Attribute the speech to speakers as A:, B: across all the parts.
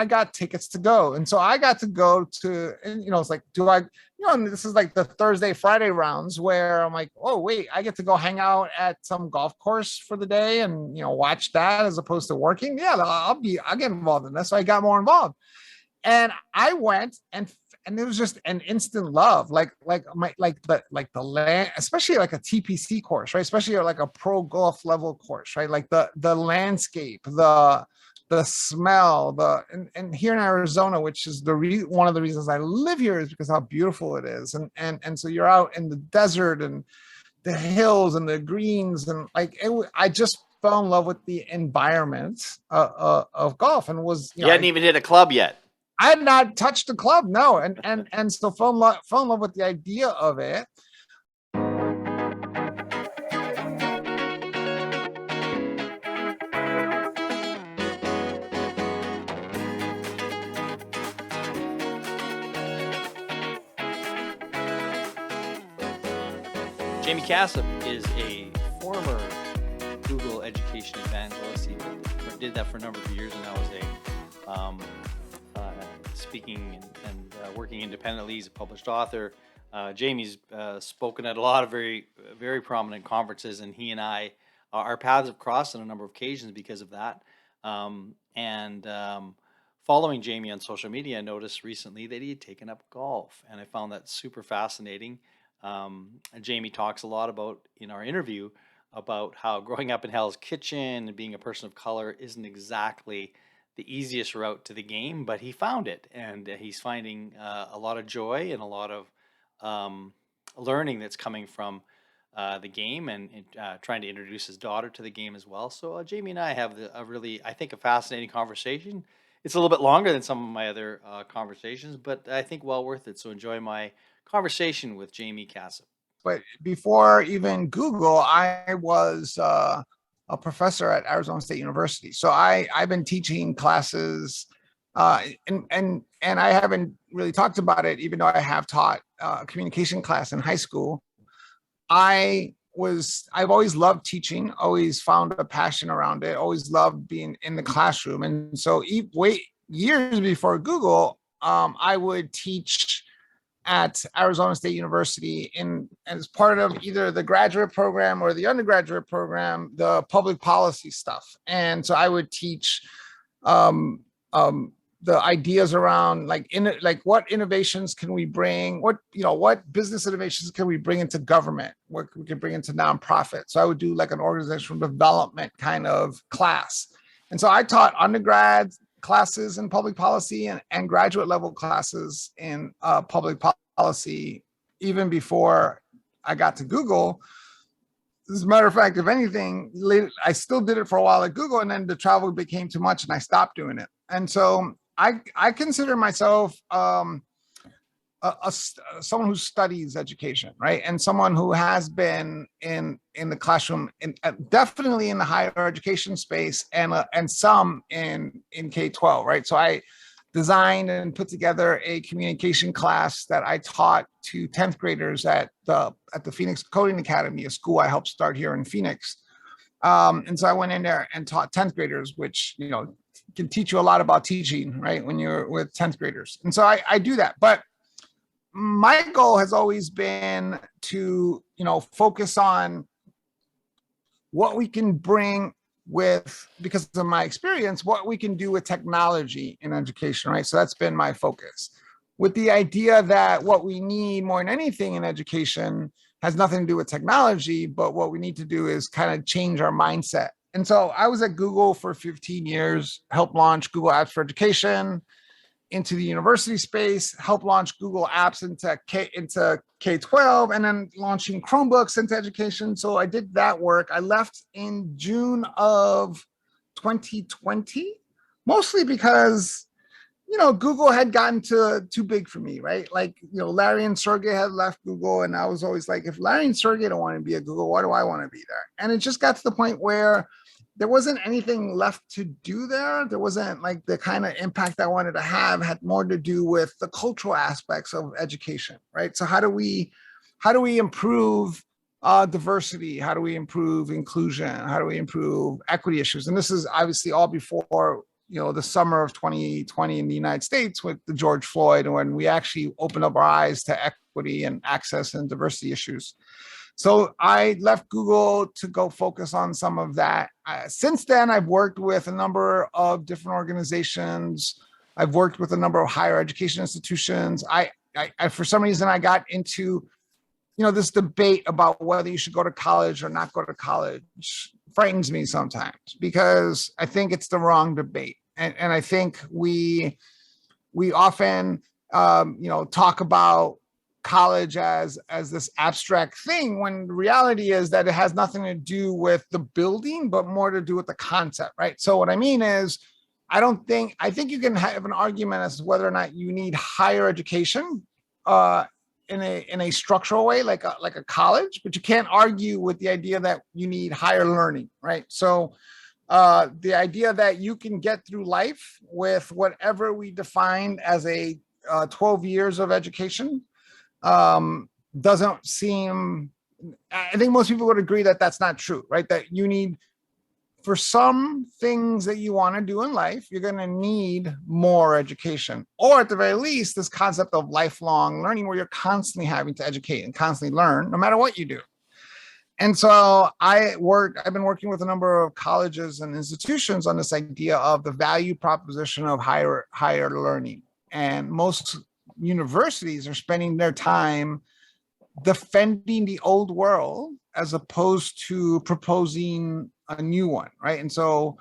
A: I got tickets to go. And so I got to go to, and it's like, this is like the Thursday, Friday rounds where I'm like, oh, wait, I get to go hang out at some golf course for the day and, watch that as opposed to working. Yeah, I'll get involved in this. So I got more involved. And I went and it was just an instant love, the land, especially like a TPC course, right? Especially like a pro golf level course, right? Like the landscape, the smell, and here in Arizona, which is one of the reasons I live here, is because how beautiful it is, and so you're out in the desert and the hills and the greens, and I just fell in love with the environment of golf, and
B: you hadn't even hit a club yet.
A: I had not touched the club, no, and so fell in love with the idea of it.
B: Jaime Casap is a former Google education evangelist. He did that for a number of years, and now is speaking and working independently. He's a published author. Jamie's spoken at a lot of very, very prominent conferences, and he and I, our paths have crossed on a number of occasions because of that. Following Jaime on social media, I noticed recently that he had taken up golf, and I found that super fascinating. Jaime talks a lot about, in our interview, about how growing up in Hell's Kitchen and being a person of color isn't exactly the easiest route to the game, but he found it, and he's finding a lot of joy and a lot of learning that's coming from the game, and trying to introduce his daughter to the game as well. So Jaime and I have a really, I think, a fascinating conversation. It's a little bit longer than some of my other conversations, but I think well worth it. So enjoy my conversation with Jaime Casap.
A: But before even Google, I was a professor at Arizona State University. So I've been teaching classes, and I haven't really talked about it, even though I have taught a communication class in high school. I've always loved teaching, always found a passion around it, always loved being in the classroom. And so years before Google, I would teach at Arizona State University as part of either the graduate program or the undergraduate program, the public policy stuff. And so I would teach the ideas around what innovations can we bring, what business innovations can we bring into government, what we can bring into nonprofit. So I would do like an organizational development kind of class. And so I taught undergrad classes in public policy and graduate level classes in public policy even before I got to Google. As a matter of fact, if anything, I still did it for a while at Google, and then the travel became too much and I stopped doing it. And so I consider myself someone who studies education, right? And someone who has been in the classroom, definitely in the higher education space, and some in K-12, right? So I designed and put together a communication class that I taught to 10th graders at the Phoenix Coding Academy, a school I helped start here in Phoenix. And so I went in there and taught 10th graders, which can teach you a lot about teaching, right, when you're with 10th graders. And so I do that. But my goal has always been to, focus on what we can bring because of my experience, what we can do with technology in education, right? So that's been my focus, with the idea that what we need more than anything in education has nothing to do with technology, but what we need to do is kind of change our mindset. And so I was at Google for 15 years, helped launch Google Apps for Education into the university space, helped launch Google Apps into K-12, and then launching Chromebooks into education. So I did that work. I left in June of 2020, mostly because, Google had gotten too big for me, right? Larry and Sergey had left Google, and I was always like, if Larry and Sergey don't want to be at Google, why do I want to be there? And it just got to the point where there wasn't anything left to do there. There wasn't the kind of impact I wanted to have. Had more to do with the cultural aspects of education, right? So how do we improve diversity? How do we improve inclusion? How do we improve equity issues? And this is obviously all before the summer of 2020 in the United States with the George Floyd, when we actually opened up our eyes to equity and access and diversity issues. So I left Google to go focus on some of that. Since then, I've worked with a number of different organizations. I've worked with a number of higher education institutions. I for some reason, I got into this debate about whether you should go to college or not go to college frightens me sometimes, because I think it's the wrong debate. And I think we often, talk about college as this abstract thing, when the reality is that it has nothing to do with the building, but more to do with the concept, right? So what I mean is, I think you can have an argument as to whether or not you need higher education in a structural way, like a college, but you can't argue with the idea that you need higher learning, right? So the idea that you can get through life with whatever we define as a 12 years of education doesn't seem, I think most people would agree that that's not true, right? That you need, for some things that you want to do in life, you're going to need more education, or at the very least, this concept of lifelong learning, where you're constantly having to educate and constantly learn, no matter what you do. And so I've been working with a number of colleges and institutions on this idea of the value proposition of higher learning. And most universities are spending their time defending the old world as opposed to proposing a new one, right? And so,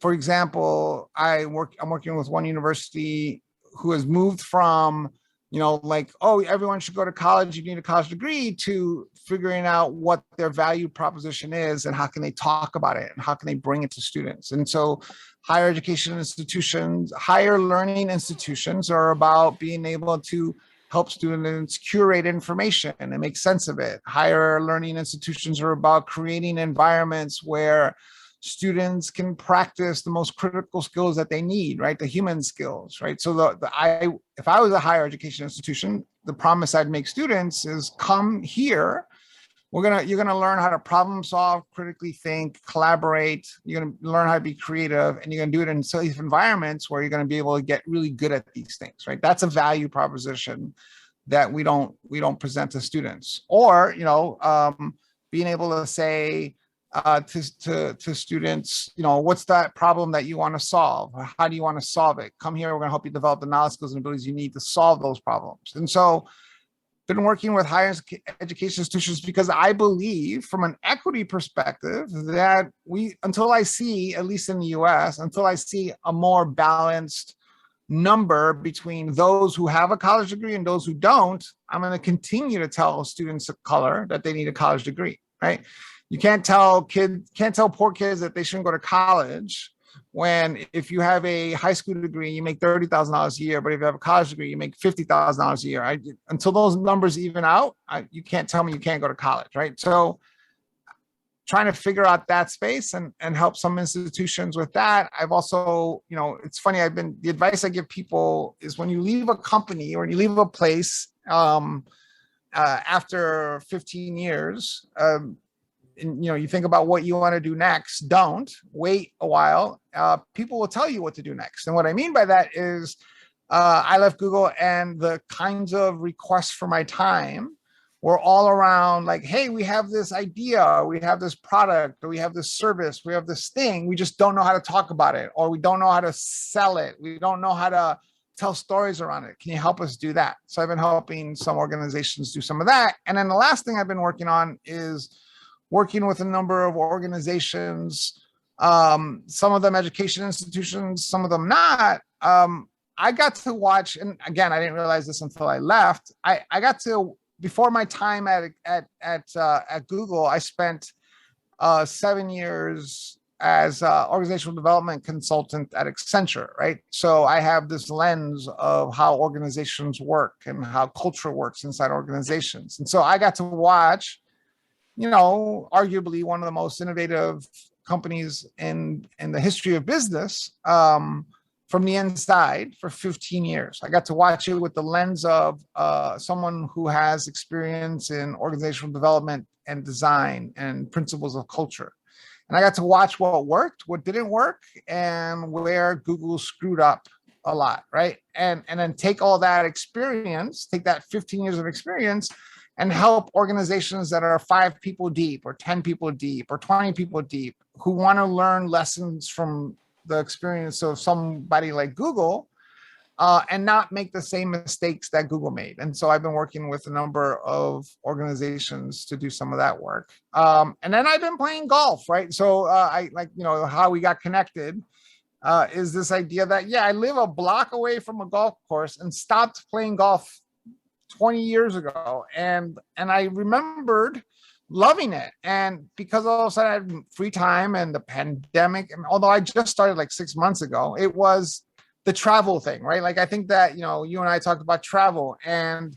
A: for example, I'm working with one university who has moved from, like, oh, everyone should go to college, you need a college degree, to figuring out what their value proposition is and how can they talk about it and how can they bring it to students. And so higher education institutions, higher learning institutions are about being able to help students curate information and make sense of it. Higher learning institutions are about creating environments where students can practice the most critical skills that they need, right? The human skills, right? So if I was a higher education institution, the promise I'd make students is, come here. You're gonna learn how to problem solve, critically think, collaborate. You're gonna learn how to be creative, and you're gonna do it in safe environments where you're gonna be able to get really good at these things, right? That's a value proposition that we don't present to students. Or being able to say to students, what's that problem that you want to solve? How do you want to solve it? Come here, we're going to help you develop the knowledge, skills, and abilities you need to solve those problems. And so been working with higher education institutions because I believe, from an equity perspective, that until I see, at least in the US, until I see a more balanced number between those who have a college degree and those who don't, I'm going to continue to tell students of color that they need a college degree, right? You can't tell poor kids that they shouldn't go to college, when if you have a high school degree, you make $30,000 a year, but if you have a college degree, you make $50,000 a year. Until those numbers even out, you can't tell me you can't go to college, right? So trying to figure out that space and help some institutions with that. I've also, it's funny, the advice I give people is, when you leave a company or you leave a place after 15 years, and you think about what you want to do next, don't wait a while. People will tell you what to do next. And what I mean by that is, I left Google, and the kinds of requests for my time were all around, like, hey, we have this idea, we have this product, or we have this service, we have this thing, we just don't know how to talk about it, or we don't know how to sell it, we don't know how to tell stories around it. Can you help us do that? So I've been helping some organizations do some of that. And then the last thing I've been working on is working with a number of organizations, some of them education institutions, some of them not. I got to watch, and again, I didn't realize this until I left. I got to, before my time at Google, I spent 7 years as organizational development consultant at Accenture, right? So I have this lens of how organizations work and how culture works inside organizations. And so I got to watch, arguably one of the most innovative companies in the history of business from the inside for 15 years. I got to watch it with the lens of someone who has experience in organizational development and design and principles of culture. and I got to watch what worked, what didn't work, and where Google screwed up a lot, right? And then take all that experience, take that 15 years of experience, and help organizations that are 5 people deep, or 10 people deep, or 20 people deep, who want to learn lessons from the experience of somebody like Google, and not make the same mistakes that Google made. And so I've been working with a number of organizations to do some of that work. And then I've been playing golf, right? So I like, how we got connected is this idea that, yeah, I live a block away from a golf course and stopped playing golf 20 years ago. And I remembered loving it. And because all of a sudden I had free time and the pandemic, and although I just started like 6 months ago, it was the travel thing, right? Like I think that, you and I talked about travel, and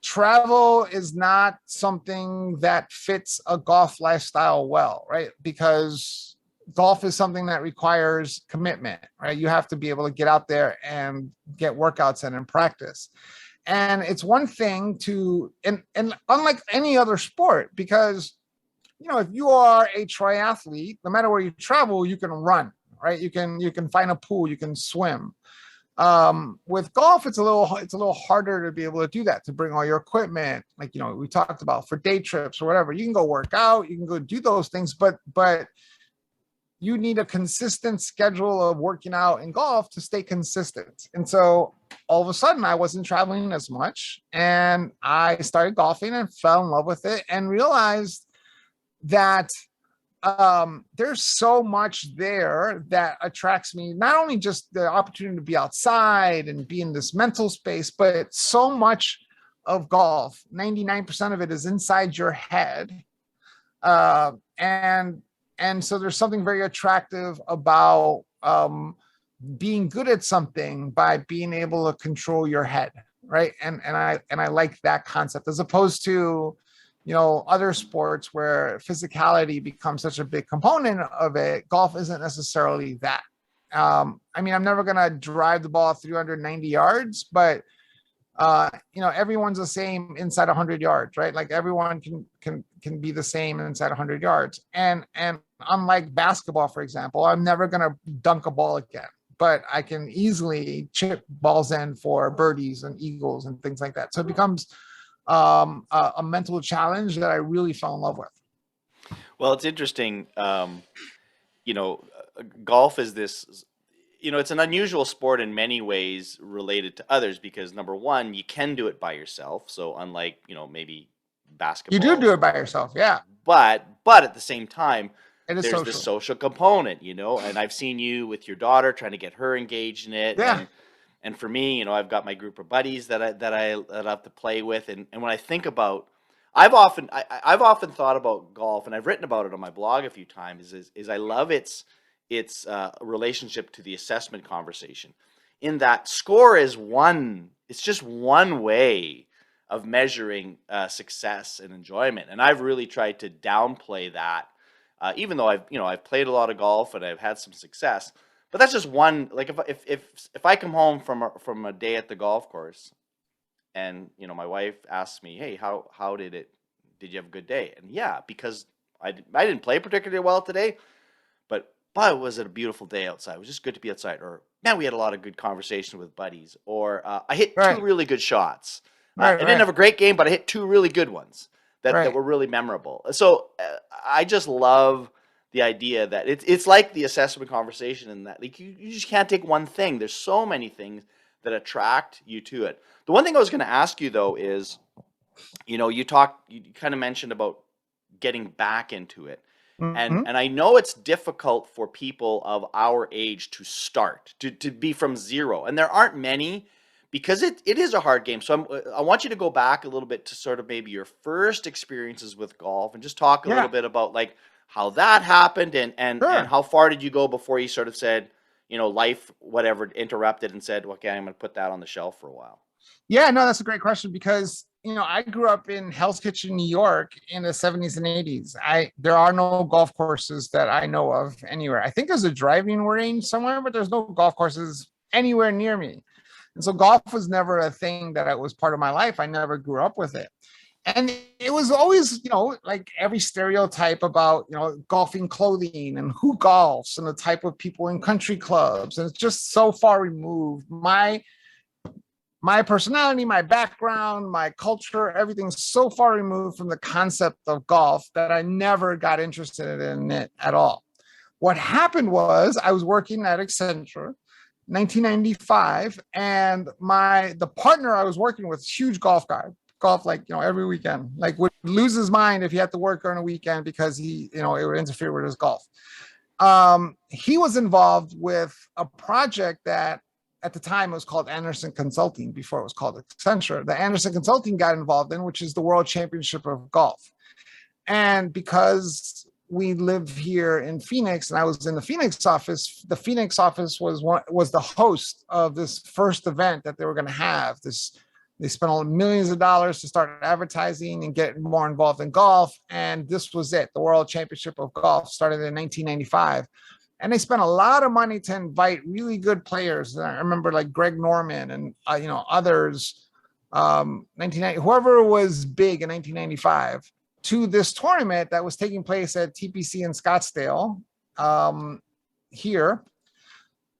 A: travel is not something that fits a golf lifestyle well, right? Because golf is something that requires commitment, right? You have to be able to get out there and get workouts in and practice. And it's one thing to, and unlike any other sport, because, if you are a triathlete, no matter where you travel, you can run, right? You can find a pool, you can swim. With golf, it's a little harder to be able to do that, to bring all your equipment, like, we talked about, for day trips or whatever. You can go work out, you can go do those things, but you need a consistent schedule of working out in golf to stay consistent. And so all of a sudden I wasn't traveling as much, and I started golfing and fell in love with it, and realized that there's so much there that attracts me. Not only just the opportunity to be outside and be in this mental space, but so much of golf, 99% of it, is inside your head. And so there's something very attractive about being good at something by being able to control your head, right? And I like that concept, as opposed to, other sports where physicality becomes such a big component of it. Golf isn't necessarily that. I mean, I'm never going to drive the ball 390 yards, but everyone's the same inside 100 yards, right? Like everyone can be the same inside 100 yards. And unlike basketball, for example, I'm never going to dunk a ball again, but I can easily chip balls in for birdies and eagles and things like that. So it becomes a mental challenge that I really fell in love with.
B: Well, it's interesting. You know, Golf is this, it's an unusual sport in many ways related to others because number one, you can do it by yourself. So unlike, maybe
A: You do
B: basketball,
A: do it by yourself, yeah.
B: but at the same time,
A: It is
B: there's this
A: social.
B: social component, and I've seen you with your daughter trying to get her engaged in it.
A: Yeah.
B: And for me, I've got my group of buddies that I have to play with. And when I think about, I've often thought about golf, and I've written about it on my blog a few times. Is I love its relationship to the assessment conversation. In that score is one, it's just one way of measuring success and enjoyment. And I've really tried to downplay that, even though I've played a lot of golf and I've had some success. But that's just one. Like if I come home from a day at the golf course, and my wife asks me, "Hey, how did it? Did you have a good day?" And yeah, because I didn't play particularly well today, but was it a beautiful day outside? It was just good to be outside. Or man, we had a lot of good conversation with buddies. Or I hit two
A: Right.
B: really good shots. I
A: Right.
B: didn't have a
A: Right.
B: great game, but I hit two really good ones that
A: Right.
B: were really memorable. So I just love the idea that it's like the assessment conversation, in that like you just can't take one thing. There's so many things that attract you to it. The one thing I was going to ask you though is, you kind of mentioned about getting back into it. And
A: Mhm.
B: and I know it's difficult for people of our age to start, to be from zero. And there aren't many, because it is a hard game. So I want you to go back a little bit to sort of maybe your first experiences with golf, and just talk a little
A: Yeah.
B: bit about like how that happened, and
A: Sure.
B: how far did you go before you sort of said, life, whatever, interrupted and said, okay, I'm going to put that on the shelf for a while.
A: Yeah, no, that's a great question, because I grew up in Hell's Kitchen, New York in the 70s and 80s. There are no golf courses that I know of anywhere. I think there's a driving range somewhere, but there's no golf courses anywhere near me. And so golf was never a thing that was part of my life. I never grew up with it. and it was always, like every stereotype about, golfing clothing and who golfs and the type of people in country clubs. And it's just so far removed. My personality, my background, my culture, everything's so far removed from the concept of golf that I never got interested in it at all. What happened was I was working at Accenture 1995, and the partner I was working with, huge golf guy, golf like every weekend, like would lose his mind if he had to work on a weekend because it would interfere with his golf. He was involved with a project that at the time it was called Anderson Consulting before it was called Accenture. The Anderson Consulting got involved in, which is the World Championship of Golf. And because we live here in Phoenix and I was in the Phoenix office, the Phoenix office was the host of this first event that they were going to have. They spent millions of dollars to start advertising and get more involved in golf. And this was it. The World Championship of Golf started in 1995. And they spent a lot of money to invite really good players. I remember like Greg Norman and others, 1990, whoever was big in 1995, to this tournament that was taking place at TPC in Scottsdale here.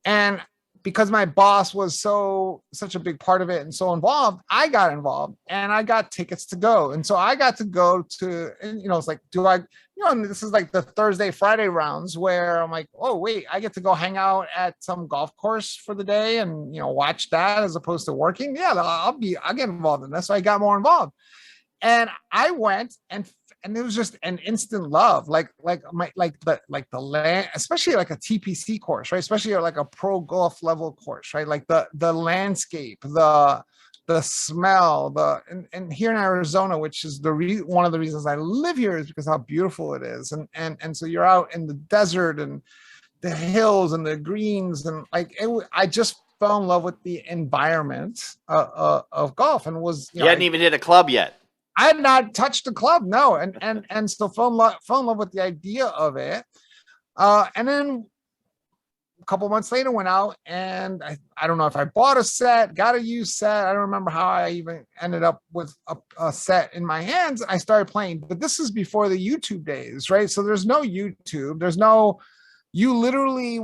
A: And because my boss was such a big part of it and so involved, I got involved and I got tickets to go. And so I got to go to, and it's like, and this is like the Thursday, Friday rounds where I'm like, oh, wait, I get to go hang out at some golf course for the day and, watch that as opposed to working. Yeah, I'll get involved in this. So I got more involved. And I went and it was just an instant love, like the land, especially like a TPC course, right? Especially like a pro golf level course, right? Like the landscape, the smell, and here in Arizona, which is one of the reasons I live here, is because how beautiful it is, and so you're out in the desert and the hills and the greens, and like I just fell in love with the environment of golf, and
B: you hadn't even hit a club yet.
A: I had not touched the club, no, and still fell in love with the idea of it. And then a couple months later, went out and I don't know if I bought a set, got a used set. I don't remember how I even ended up with a set in my hands. I started playing, but this is before the YouTube days, right? So there's no YouTube. You literally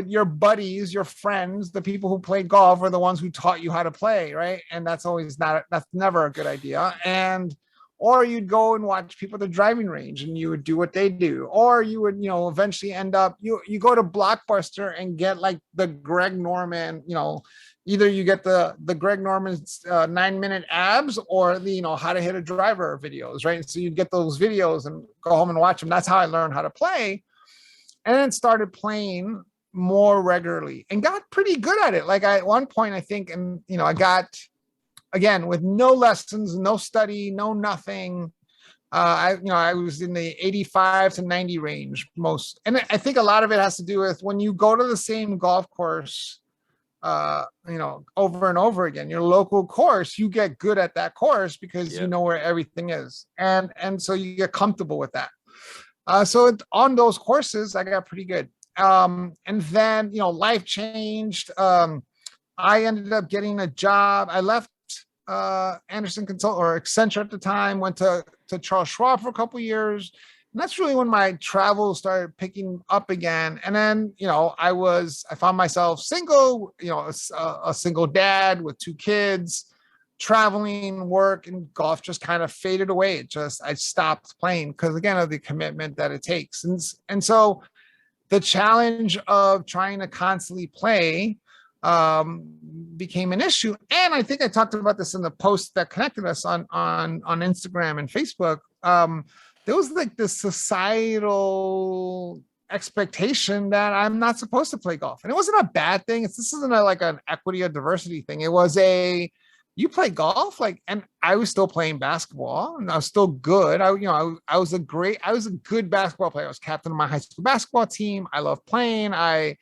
A: your buddies, your friends, the people who play golf are the ones who taught you how to play, right? And that's never a good idea. Or you'd go and watch people at the driving range and you would do what they do. Or you would, eventually end up, you go to Blockbuster and get like the Greg Norman, either you get the Greg Norman's 9-minute abs or the, how to hit a driver videos, right? So you'd get those videos and go home and watch them. That's how I learned how to play. And then started playing more regularly and got pretty good at it. Like at one point, I think, and I got, again, with no lessons, no study, no nothing. I was in the 85 to 90 range most. And I think a lot of it has to do with when you go to the same golf course, over and over again, your local course, you get good at that course because you know where everything is. And so you get comfortable with that. So on those courses, I got pretty good. And then, life changed. I ended up getting a job. I left Anderson Consult or Accenture at the time, went to Charles Schwab for a couple of years. And that's really when my travel started picking up again. And then, I found myself single, a single dad with 2 kids, traveling, work, and golf just kind of faded away. I stopped playing because, again, of the commitment that it takes. And so the challenge of trying to constantly play became an issue. And I think I talked about this in the post that connected us on Instagram and Facebook. There was like this societal expectation that I'm not supposed to play golf. And it wasn't a bad thing. This isn't like an equity or diversity thing. It was you play golf, and I was still playing basketball and I was still good. I was a good basketball player. I was captain of my high school basketball team. I love playing. I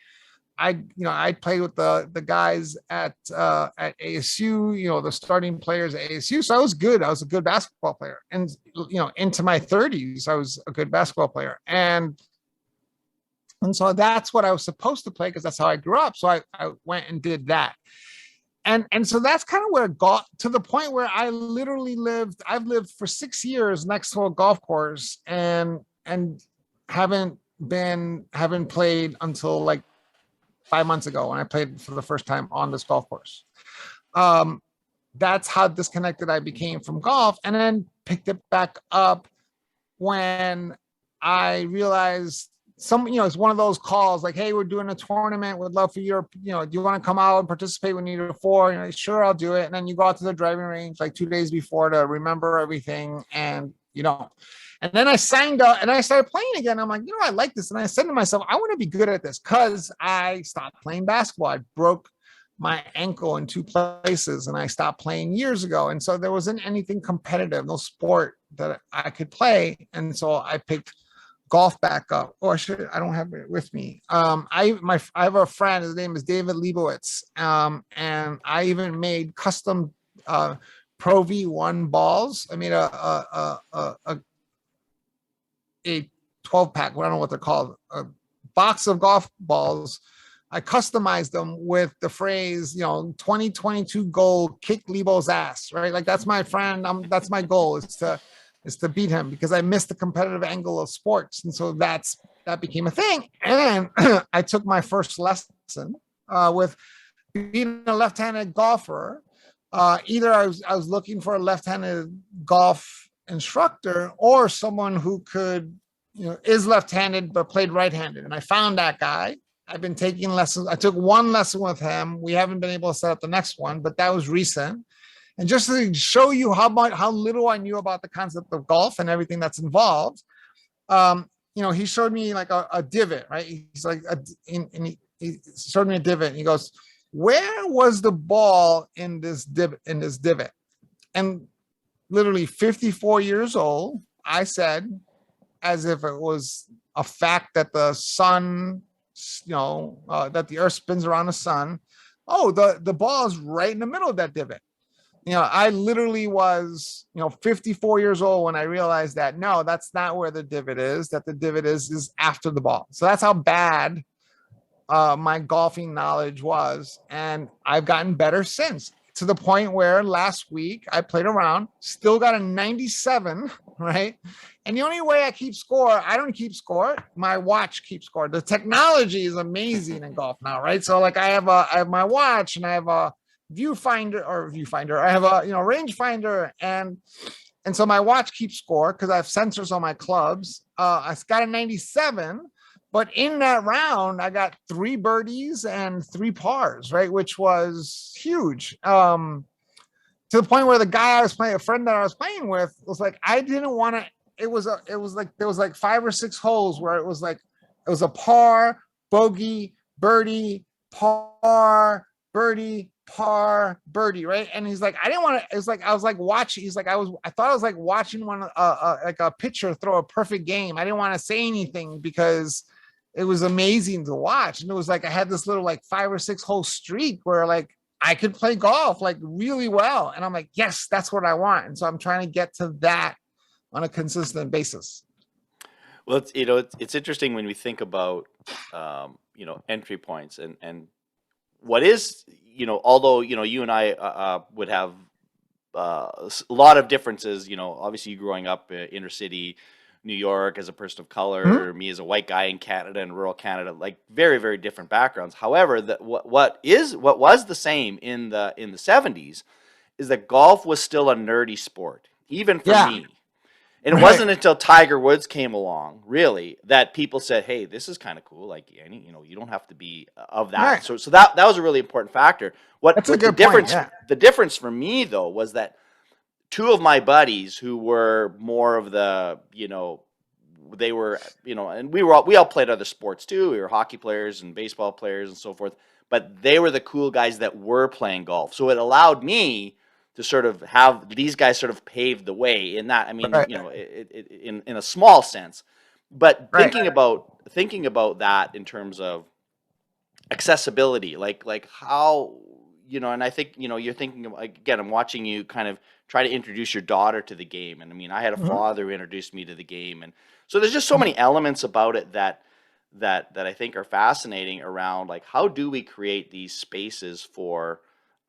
A: played with the guys at ASU, the starting players at ASU. So I was good. I was a good basketball player. And, into my 30s, I was a good basketball player. And so that's what I was supposed to play because that's how I grew up. So I went and did that. and so that's kind of where it got to the point where I literally I've lived for 6 years next to a golf course, and haven't haven't played until like 5 months ago when I played for the first time on this golf course. Um, that's how disconnected I became from golf, and then picked it back up when I realized it's one of those calls like, hey, we're doing a tournament. Would love for your, do you want to come out and participate? We need a four. Sure, I'll do it. And then you go out to the driving range like 2 days before to remember everything. And then I signed up and I started playing again. I'm like, I like this. And I said to myself, I want to be good at this because I stopped playing basketball. I broke my ankle in two places and I stopped playing years ago. And so there wasn't anything competitive, no sport that I could play. And so I picked golf back up. Oh, I don't have it with me. I have a friend, his name is David Leibowitz. And I even made custom Pro V1 balls. I made a 12 pack, I don't know what they're called, a box of golf balls. I customized them with the phrase, 2022 goal, kick Lebo's ass, right? Like that's my friend. That's my goal is to beat him because I missed the competitive angle of sports. And so that became a thing. And I took my first lesson with being a left-handed golfer. Either I was looking for a left-handed golf instructor or someone who could, is left-handed but played right-handed. And I found that guy. I've been taking lessons. I took one lesson with him. We haven't been able to set up the next one, but that was recent. And just to show you how little I knew about the concept of golf and everything that's involved, he showed me like a divot, right? He's like, he showed me a divot. And he goes, "Where was the ball in this divot?" And literally 54 years old, I said, as if it was a fact that the sun, that the earth spins around the sun. Oh, the ball is right in the middle of that divot. I literally was, 54 years old when I realized that, no, that's not where the divot is, that the divot is after the ball. So that's how bad my golfing knowledge was. And I've gotten better since, to the point where last week I played around, still got a 97, right? And the only way I keep score, I don't keep score. My watch keeps score. The technology is amazing in golf now, right? So like I have my watch and I have a viewfinder. I have a rangefinder, and so my watch keeps score because I have sensors on my clubs. I got a 97, but in that round I got 3 birdies and 3 pars, right, which was huge. To the point where the guy a friend that I was playing with, was like, I didn't want to. It was like there was like 5 or 6 holes where it was a par, bogey, birdie, par, birdie, par, birdie, right? And he's like, I didn't want to. It's like I was like watching. He's like, I thought I was like watching one like a pitcher throw a perfect game. I didn't want to say anything because it was amazing to watch. And it was like I had this little like 5 or 6 hole streak where like I could play golf like really well. And I'm like, yes, that's what I want. And so I'm trying to get to that on a consistent basis.
B: Well, it's interesting when we think about entry points and what is, although you and I would have a lot of differences. Obviously you growing up inner city New York as a person of color,
A: Mm-hmm.
B: me as a white guy in Canada and rural Canada, like very, very different backgrounds. However, what was the same in the 70s is that golf was still a nerdy sport, even for
A: Yeah.
B: me. And it
A: Right.
B: wasn't until Tiger Woods came along, really, that people said, "Hey, this is kind of cool. Like, you don't have to be of that."
A: Right.
B: So that was a really important factor.
A: That's a
B: What the
A: good point.
B: difference
A: Yeah.
B: the difference for me though was that two of my buddies who were more of the, they were, and we all played other sports too. We were hockey players and baseball players and so forth, but they were the cool guys that were playing golf. So it allowed me to sort of have these guys sort of pave the way in that. I mean,
A: Right.
B: in a small sense, but
A: Right.
B: thinking about that in terms of accessibility, like how, and I think, you're thinking of, again, I'm watching you kind of try to introduce your daughter to the game. And I mean, I had a
A: Mm-hmm.
B: father who introduced me to the game. And so there's just so many elements about it that I think are fascinating around, like, how do we create these spaces for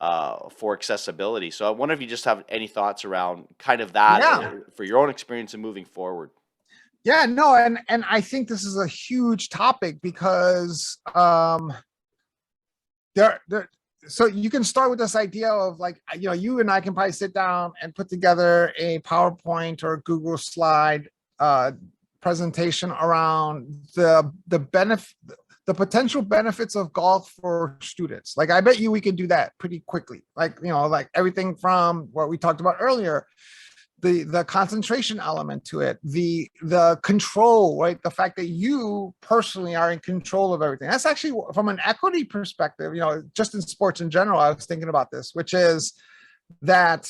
C: for accessibility. So I wonder if you just have any thoughts around kind of that
A: Yeah.
C: for your own experience and moving forward.
A: Yeah, no, and I think this is a huge topic because there so you can start with this idea of like, you and I can probably sit down and put together a PowerPoint or Google slide presentation around the benefit, the potential benefits of golf for students. Like I bet you we could do that pretty quickly. Like, like everything from what we talked about earlier, the concentration element to it, the control, right? The fact that you personally are in control of everything. That's actually from an equity perspective, just in sports in general, I was thinking about this, which is that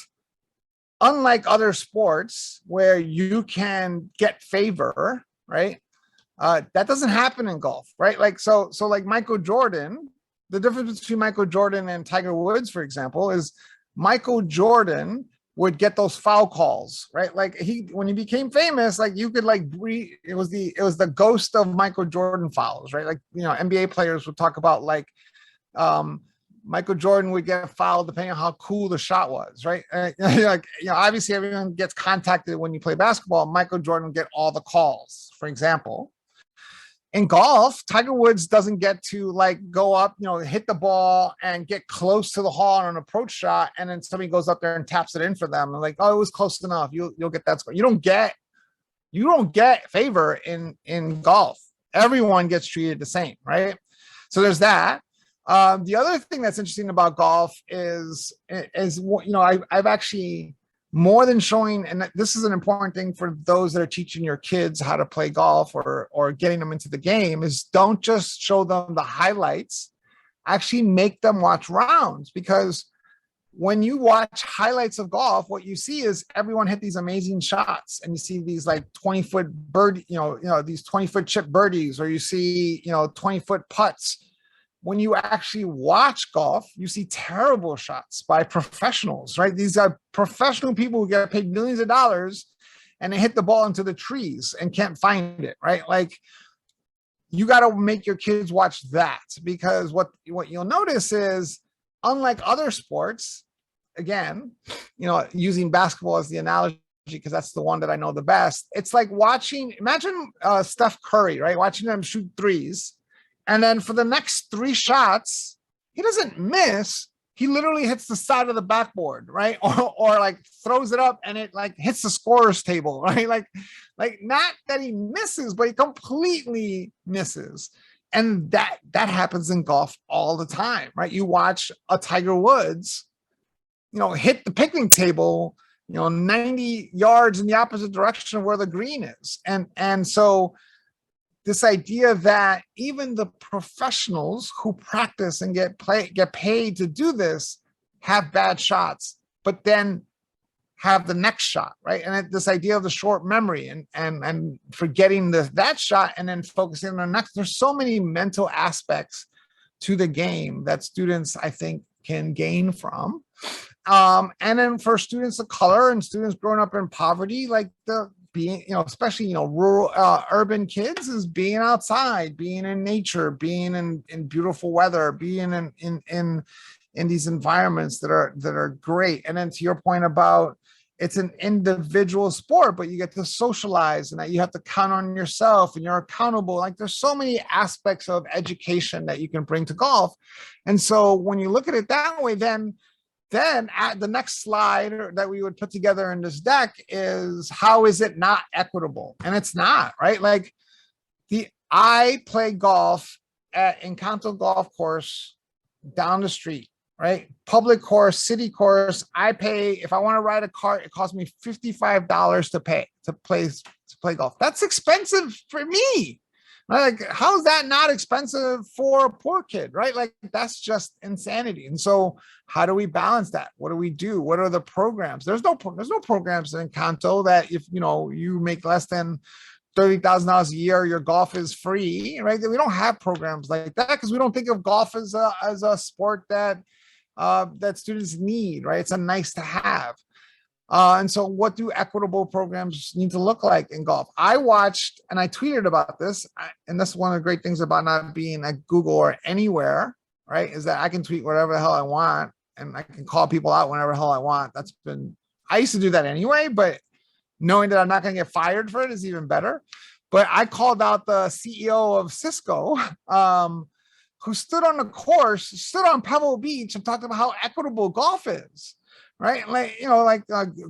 A: unlike other sports where you can get favor, right? That doesn't happen in golf, right? Like, so like Michael Jordan, the difference between Michael Jordan and Tiger Woods, for example, is Michael Jordan would get those foul calls, right? Like when he became famous, like you could like breathe. It was the ghost of Michael Jordan fouls, right? Like, NBA players would talk about like, Michael Jordan would get fouled depending on how cool the shot was, right? Like, obviously everyone gets contacted when you play basketball. Michael Jordan would get all the calls, for example. In golf, Tiger Woods doesn't get to like go up, hit the ball and get close to the hole on an approach shot, and then somebody goes up there and taps it in for them. And like, oh, it was close enough. You'll get that score. You don't get favor in golf. Everyone gets treated the same, right? So there's that. The other thing that's interesting about golf is I've actually, more than showing, and this is an important thing for those that are teaching your kids how to play golf or getting them into the game, is don't just show them the highlights, actually make them watch rounds. Because when you watch highlights of golf, what you see is everyone hit these amazing shots, and you see these like 20-foot bird, these 20-foot chip birdies, or you see 20-foot putts. When you actually watch golf, you see terrible shots by professionals, right? These are professional people who get paid millions of dollars, and they hit the ball into the trees and can't find it, right? Like, you got to make your kids watch that, because what you'll notice is, unlike other sports, again, using basketball as the analogy, because that's the one that I know the best. It's like imagine Steph Curry, right? Watching them shoot threes. And then for the next 3 shots, he doesn't miss. He literally hits the side of the backboard, right? Or like throws it up and it like hits the scorer's table, right? Like not that he misses, but he completely misses. And that happens in golf all the time, right? You watch a Tiger Woods, hit the picnic table, 90 yards in the opposite direction of where the green is. And so this idea that even the professionals who practice and get paid to do this have bad shots, but then have the next shot, right? And this idea of the short memory and forgetting that shot and then focusing on the next. There's so many mental aspects to the game that students, I think, can gain from. And then for students of color and students growing up in poverty, like being, especially, rural, urban kids, is being outside, being in nature, being in beautiful weather, being in these environments that are great. And then to your point about, it's an individual sport, but you get to socialize, and that you have to count on yourself, and you're accountable. Like, there's so many aspects of education that you can bring to golf. And so when you look at it that way, then at the next slide that we would put together in this deck is, how is it not equitable? And it's not, right? Like, I play golf at Encanto Golf Course down the street, right? Public course, city course. I pay, if I want to ride a cart, it costs me $55 to play golf. That's expensive for me. Right? Like, how is that not expensive for a poor kid, right? Like, that's just insanity. And so how do we balance that? What do we do? What are the programs? There's no programs in Encanto that if, you make less than $30,000 a year, your golf is free, right? We don't have programs like that because we don't think of golf as a sport that students need, right? It's a nice to have. And so what do equitable programs need to look like in golf? I watched, and I tweeted about this, and that's one of the great things about not being at Google or anywhere, right? Is that I can tweet whatever the hell I want, and I can call people out whenever the hell I want. I used to do that anyway, but knowing that I'm not going to get fired for it is even better. But I called out the CEO of Cisco, who stood on Pebble Beach and talked about how equitable golf is. Right. Like,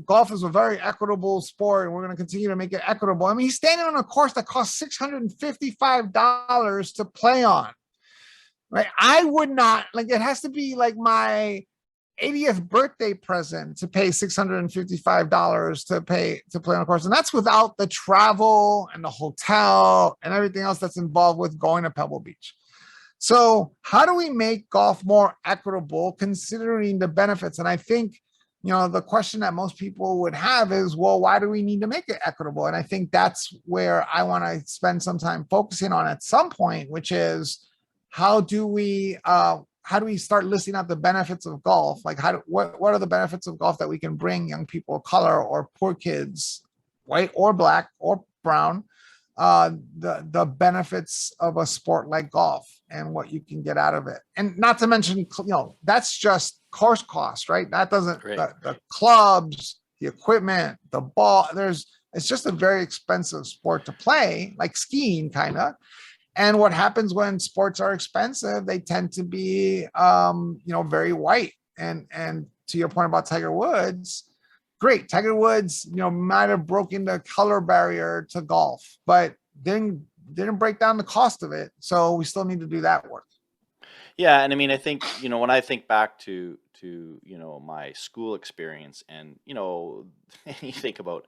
A: golf is a very equitable sport and we're going to continue to make it equitable. I mean, he's standing on a course that costs $655 to play on. Right. I would not, like, it has to be like my 80th birthday present to pay $655 to play on a course. And that's without the travel and the hotel and everything else that's involved with going to Pebble Beach. So how do we make golf more equitable considering the benefits? And I think, the question that most people would have is, well, why do we need to make it equitable? And I think that's where I want to spend some time focusing on at some point, which is how do we start listing out the benefits of golf? Like what are the benefits of golf that we can bring young people of color or poor kids, white or black or brown, the benefits of a sport like golf and what you can get out of it. And not to mention, that's just course cost, right? That doesn't, the clubs, the equipment, the ball, it's just a very expensive sport to play, like skiing kind of. And what happens when sports are expensive, they tend to be, very white. And to your point about Tiger Woods, great. Tiger Woods, might have broken the color barrier to golf, but didn't break down the cost of it. So we still need to do that work.
C: Yeah, and I mean, I think when I think back to my school experience, and you think about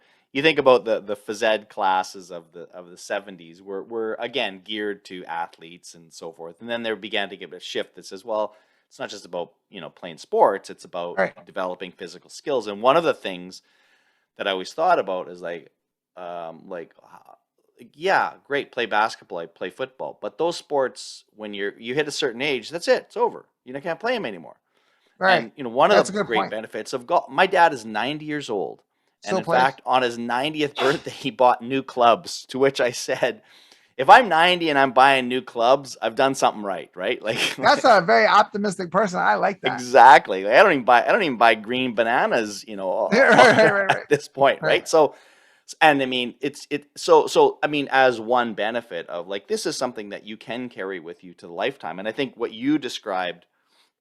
C: the phys ed classes of the 70s were again geared to athletes and so forth, and then there began to get a shift that says, well, it's not just about playing sports; it's about developing physical skills. And one of the things that I always thought about is yeah, great, play basketball, play football, but those sports, when you hit a certain age, that's it, it's over. You can't play them anymore.
A: Right.
C: And one of the great benefits of golf. My dad is 90 years old, and in fact, on his 90th birthday, he bought new clubs. To which I said, if I'm 90 and I'm buying new clubs, I've done something right, right? Like
A: that's a very optimistic person. I like that.
C: Exactly. Like, I don't even buy green bananas, at this point, right? So, and I mean, so I mean, as one benefit of this is something that you can carry with you to the lifetime. And I think what you described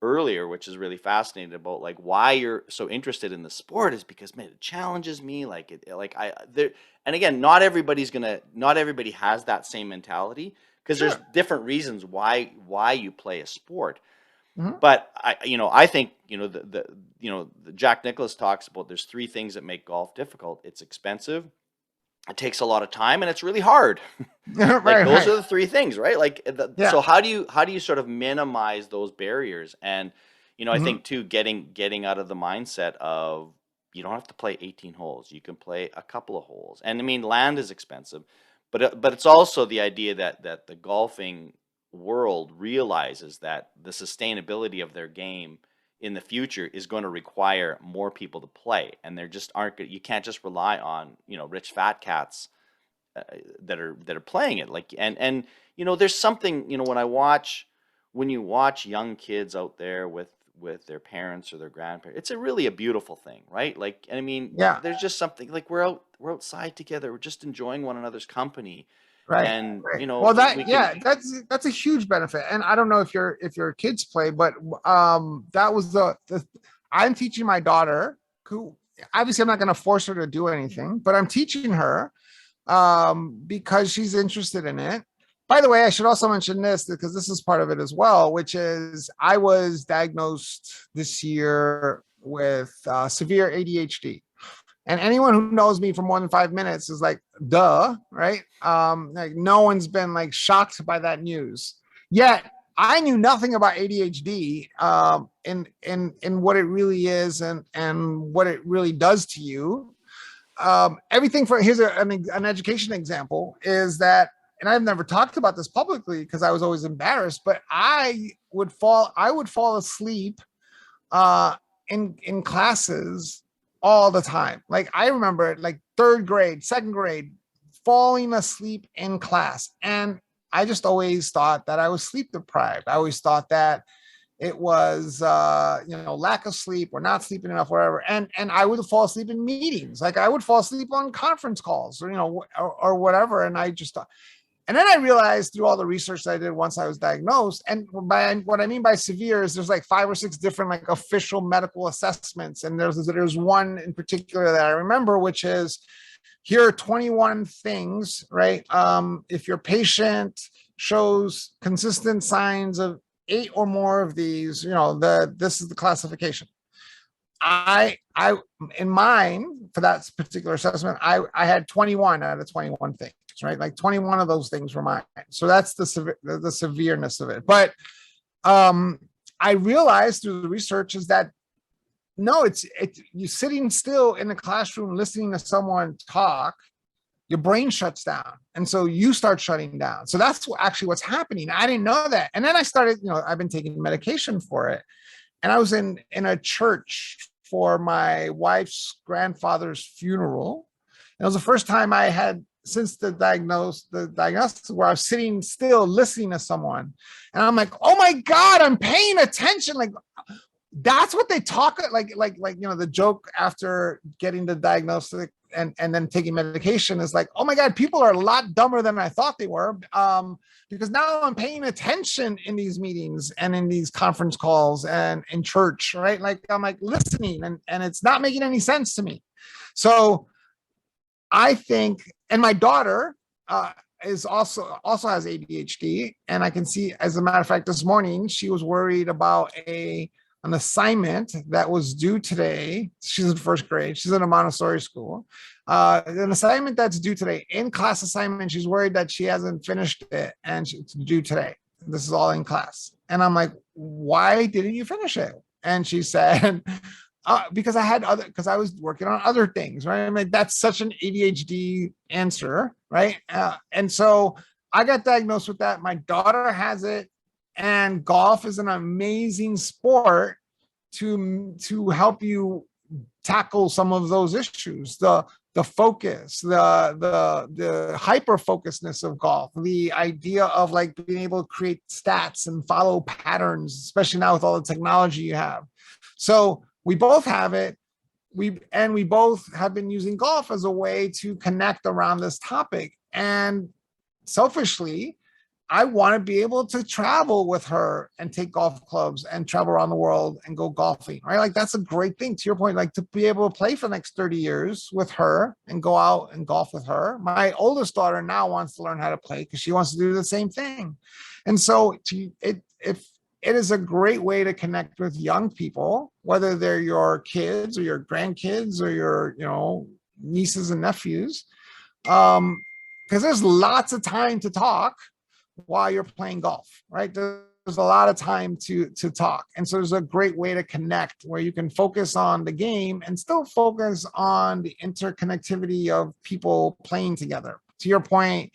C: earlier, which is really fascinating about why you're so interested in the sport, is because, man, it challenges me. And again, not everybody has that same mentality, because there's different reasons why you play a sport. Mm-hmm. But I think the Jack Nicklaus talks about there's three things that make golf difficult. It's expensive, it takes a lot of time, and it's really hard. Those are the three things, right? So how do you sort of minimize those barriers? And I think too, getting out of the mindset of you don't have to play 18 holes, you can play a couple of holes. And I mean, land is expensive, but it's also the idea that the golfing world realizes that the sustainability of their game in the future is going to require more people to play, and there just aren't. You can't just rely on rich fat cats that are playing it. And there's something when you watch young kids out there with their parents or their grandparents, it's really a beautiful thing, right? And I mean, there's just something we're outside together, we're just enjoying one another's company.
A: Right.
C: And
A: well, that's a huge benefit. And I don't know if your kids play, but that was I'm teaching my daughter, who obviously I'm not going to force her to do anything, but I'm teaching her because she's interested in it. By the way, I should also mention this, because this is part of it as well, which is I was diagnosed this year with severe ADHD. And anyone who knows me for more than 5 minutes is like, duh, right? No one's been shocked by that news. Yet I knew nothing about ADHD in what it really is and what it really does to you. Everything here's an education example is that, and I've never talked about this publicly because I was always embarrassed, but I would fall asleep in classes all the time. I remember third grade, second grade, falling asleep in class. And I just always thought that I was sleep deprived. I always thought that, it was lack of sleep or not sleeping enough, whatever. And I would fall asleep in meetings. Like I would fall asleep on conference calls or or whatever. And I just thought, and then I realized through all the research that I did once I was diagnosed, and by what I mean by severe is there's like 5 or 6 different like official medical assessments. And there's one in particular that I remember, which is, here are 21 things, right? If your patient shows consistent signs of 8 or more of these, this is the classification. I in mine for that particular assessment, I had 21 out of 21 things, right? Like 21 of those things were mine. So that's the severeness of it. But I realized through the research is that no, it's you sitting still in the classroom listening to someone talk, your brain shuts down, and so you start shutting down. So that's actually what's happening. I didn't know that, and then I started. I've been taking medication for it, and I was in a church for my wife's grandfather's funeral. And it was the first time I had since the diagnosis where I was sitting still listening to someone, and I'm like, oh my God, I'm paying attention. Like that's what they talk like the joke after getting the diagnosis and then taking medication is like, oh my God, people are a lot dumber than I thought they were, because now I'm paying attention in these meetings and in these conference calls and in church, right? Like I'm like listening and it's not making any sense to me. So I think, and my daughter is also has ADHD, and I can see, as a matter of fact, this morning she was worried about an assignment that was due today. She's in first grade. She's in a Montessori school. An assignment that's due today, in-class assignment. She's worried that she hasn't finished it and it's due today. This is all in class. And I'm like, why didn't you finish it? And she said, because I was working on other things, right? I'm like, that's such an ADHD answer, right? And so I got diagnosed with that. My daughter has it. And golf is an amazing sport to help you tackle some of those issues. The focus, the hyper focusedness of golf, the idea of like being able to create stats and follow patterns, especially now with all the technology you have. So we both have it. We both have been using golf as a way to connect around this topic. And selfishly, I want to be able to travel with her and take golf clubs and travel around the world and go golfing, right? Like that's a great thing. To your point, like to be able to play for the next 30 years with her and go out and golf with her. My oldest daughter now wants to learn how to play because she wants to do the same thing. And so it is a great way to connect with young people, whether they're your kids or your grandkids or your, nieces and nephews. Because there's lots of time to talk while you're playing golf, right? There's a lot of time to talk. And so there's a great way to connect where you can focus on the game and still focus on the interconnectivity of people playing together. To your point,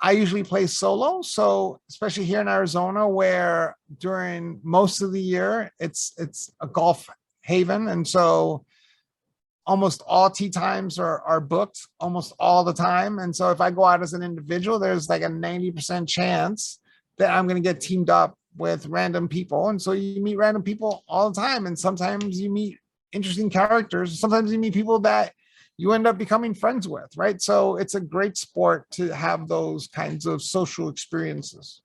A: I usually play solo. So especially here in Arizona, where during most of the year, it's a golf haven. And so almost all tee times are booked almost all the time. And so if I go out as an individual, there's like a 90% chance that I'm going to get teamed up with random people. And so you meet random people all the time. And sometimes you meet interesting characters. Sometimes you meet people that you end up becoming friends with, right? So it's a great sport to have those kinds of social experiences.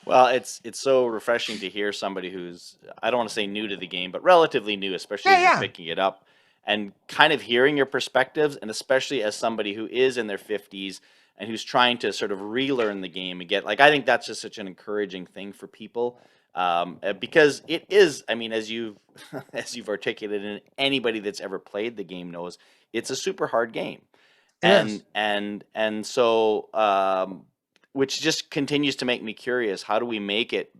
C: Well, it's so refreshing to hear somebody who's, I don't want to say new to the game, but relatively new, especially as you're picking it up, and kind of hearing your perspectives, and especially as somebody who is in their 50s and who's trying to sort of relearn the game again. Like, I think that's just such an encouraging thing for people, because it is, I mean, as you've as you've articulated, and anybody that's ever played the game knows, it's a super hard game.
A: Yes.
C: And so which just continues to make me curious. How do we make it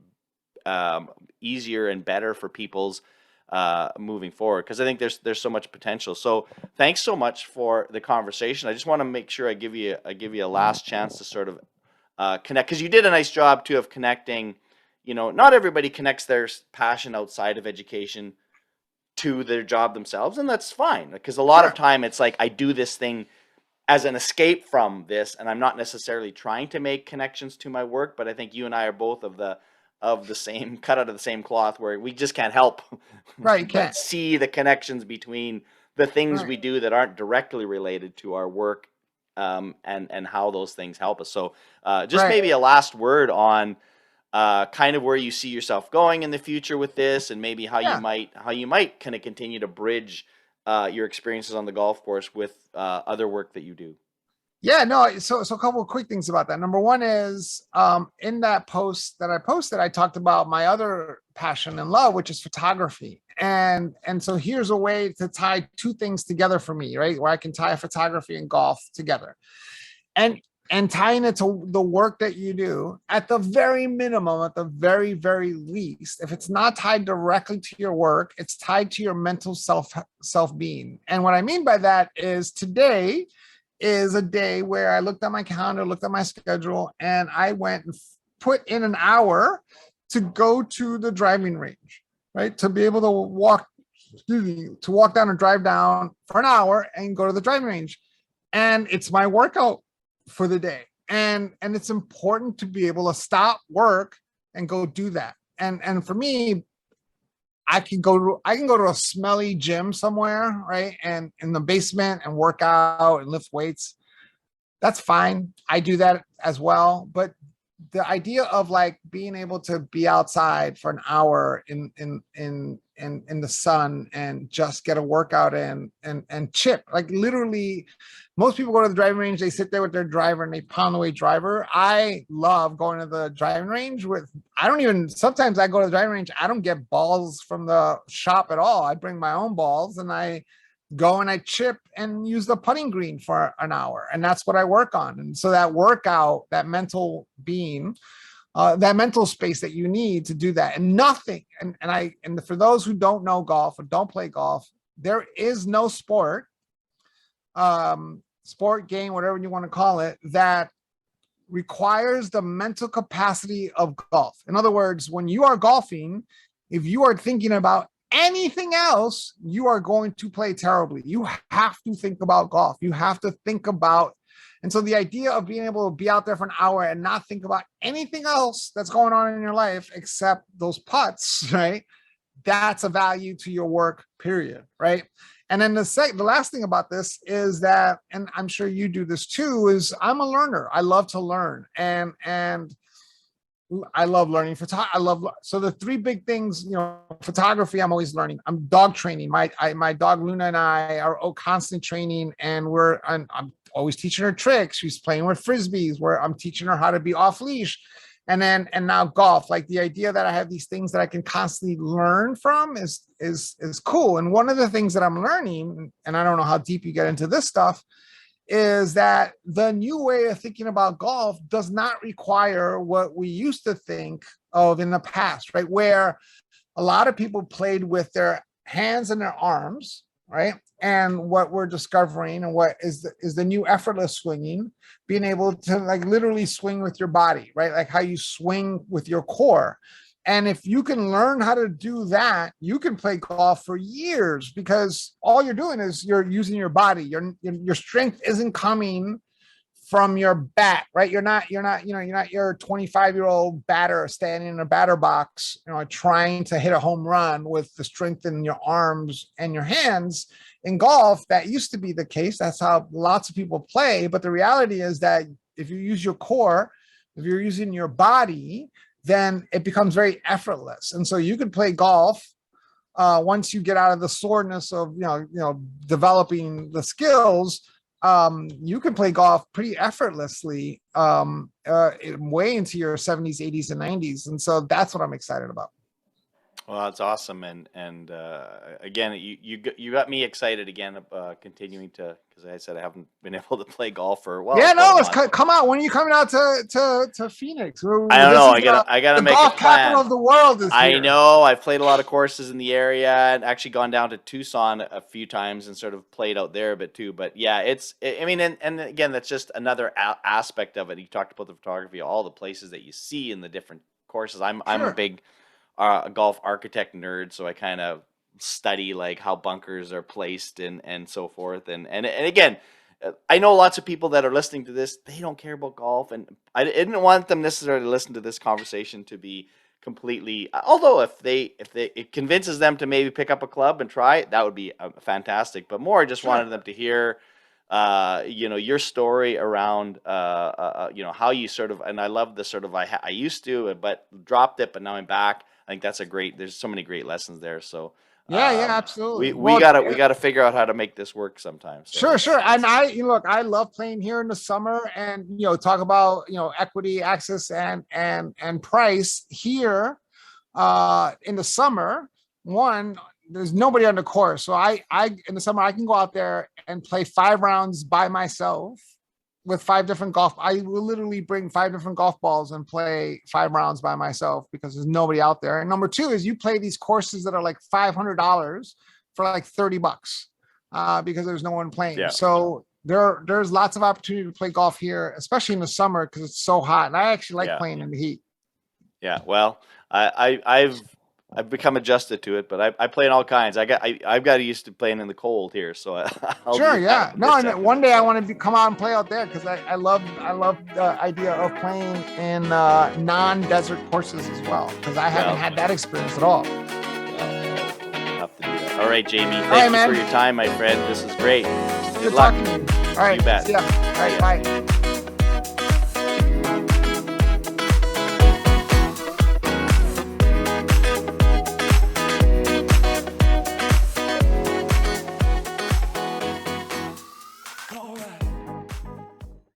C: easier and better for people's moving forward? Because I think there's so much potential. So thanks so much for the conversation. I just want to make sure I give you a last chance to sort of connect, because you did a nice job too of connecting. Not everybody connects their passion outside of education to their job themselves, and that's fine, because a lot of time it's like I do this thing as an escape from this, and I'm not necessarily trying to make connections to my work. But I think you and I are both of the of the same, cut out of the same cloth, where we just can't help
A: Right, you
C: but
A: can't.
C: see the connections between the things
A: Right.
C: we do that aren't directly related to our work, and how those things help us. So just
A: Right.
C: maybe a last word on kind of where you see yourself going in the future with this, and maybe
A: Yeah.
C: how you might kind of continue to bridge your experiences on the golf course with other work that you do.
A: Yeah, no, so a couple of quick things about that. Number one is in that post that I posted, I talked about my other passion and love, which is photography. And so here's a way to tie two things together for me, right? Where I can tie photography and golf together. And tying it to the work that you do, at the very minimum, at the very, very least, if it's not tied directly to your work, it's tied to your mental self-being. And what I mean by that is today is a day where I looked at my calendar, looked at my schedule, and I went and put in an hour to go to the driving range, right? To be able to walk, to walk down or drive down for an hour and go to the driving range. And it's my workout for the day. And it's important to be able to stop work and go do that. And for me, I can go to a smelly gym somewhere, right? And in the basement and work out and lift weights. That's fine. I do that as well. But the idea of like being able to be outside for an hour in the sun and just get a workout in and chip, like literally most people go to the driving range, they sit there with their driver and they pound away driver. I love going to the driving range with, I don't even, sometimes I go to the driving range, I don't get balls from the shop at all. I bring my own balls and I go and I chip and use the putting green for an hour. And that's what I work on. And so that workout, that mental being, that mental space that you need to do that, and nothing. And for those who don't know golf or don't play golf, there is no sport, game, whatever you want to call it, that requires the mental capacity of golf. In other words, when you are golfing, if you are thinking about anything else, you are going to play terribly. You have to think about golf. You have to think about, and so the idea of being able to be out there for an hour and not think about anything else that's going on in your life except those putts, right? That's a value to your work, period, right? And then the last thing about this is that, and I'm sure you do this too, is I'm a learner. I love to learn, and I love learning. So the three big things, photography, I'm always learning. I'm dog training. My dog Luna and I are constantly training, and I'm always teaching her tricks. She's playing with frisbees, where I'm teaching her how to be off leash. And now golf, like the idea that I have these things that I can constantly learn from is cool. And one of the things that I'm learning, and I don't know how deep you get into this stuff, is that the new way of thinking about golf does not require what we used to think of in the past, right? Where a lot of people played with their hands and their arms, right? And what we're discovering and what is the new effortless swinging, being able to like literally swing with your body, right? Like how you swing with your core. And if you can learn how to do that, you can play golf for years, because all you're doing is you're using your body. Your strength isn't coming from your bat, right? You're not your 25-year-old batter standing in a batter box, trying to hit a home run with the strength in your arms and your hands. In golf, that used to be the case. That's how lots of people play. But the reality is that if you use your core, if you're using your body, then it becomes very effortless. And so you can play golf once you get out of the soreness of developing the skills. You can play golf pretty effortlessly way into your 70s, 80s, and 90s. And so that's what I'm excited about.
C: Well, that's awesome, and again, you got me excited again, continuing to, because I said I haven't been able to play golf for
A: Yeah, no, let's
C: month.
A: come out. When are you coming out to Phoenix?
C: I don't know. I gotta make a
A: golf
C: plan.
A: capital of the world is here.
C: I know. I've played a lot of courses in the area, and actually gone down to Tucson a few times and sort of played out there a bit too. But yeah, and again, that's just another aspect of it. You talked about the photography, all the places that you see in the different courses. I'm a big golf architect nerd, so I kind of study like how bunkers are placed and so forth. And again, I know lots of people that are listening to this, they don't care about golf, and I didn't want them necessarily to listen to this conversation to be completely. Although if it convinces them to maybe pick up a club and try it, that would be fantastic. But more, I just wanted them to hear, your story around, how you sort of, and I love the sort of I used to, but dropped it, but now I'm back. I think that's there's so many great lessons there. So
A: Yeah, absolutely.
C: we gotta figure out how to make this work sometime. So.
A: Sure. And I love playing here in the summer, and talk about equity, access, and price here. In the summer, there's nobody on the course, so I in the summer I can go out there and play 5 rounds by myself with 5 different golf. I will literally bring 5 different golf balls and play 5 rounds by myself because there's nobody out there. And number 2 is you play these courses that are like $500 for like $30, because there's no one playing.
C: Yeah.
A: So there's lots of opportunity to play golf here, especially in the summer because it's so hot. And I actually like playing in the heat.
C: Yeah, well, I've become adjusted to it, but I play in all kinds. I've got used to playing in the cold here, so
A: sure, yeah. No, and one day I want to come out and play out there because I love the idea of playing in non-desert courses as well, because I haven't had that experience at all.
C: Have to do that. All right, Jamie, thank you for your time, my friend. This is great. Good luck.
A: Talking to you. All right,
C: you bet.
A: see ya. All right, bye.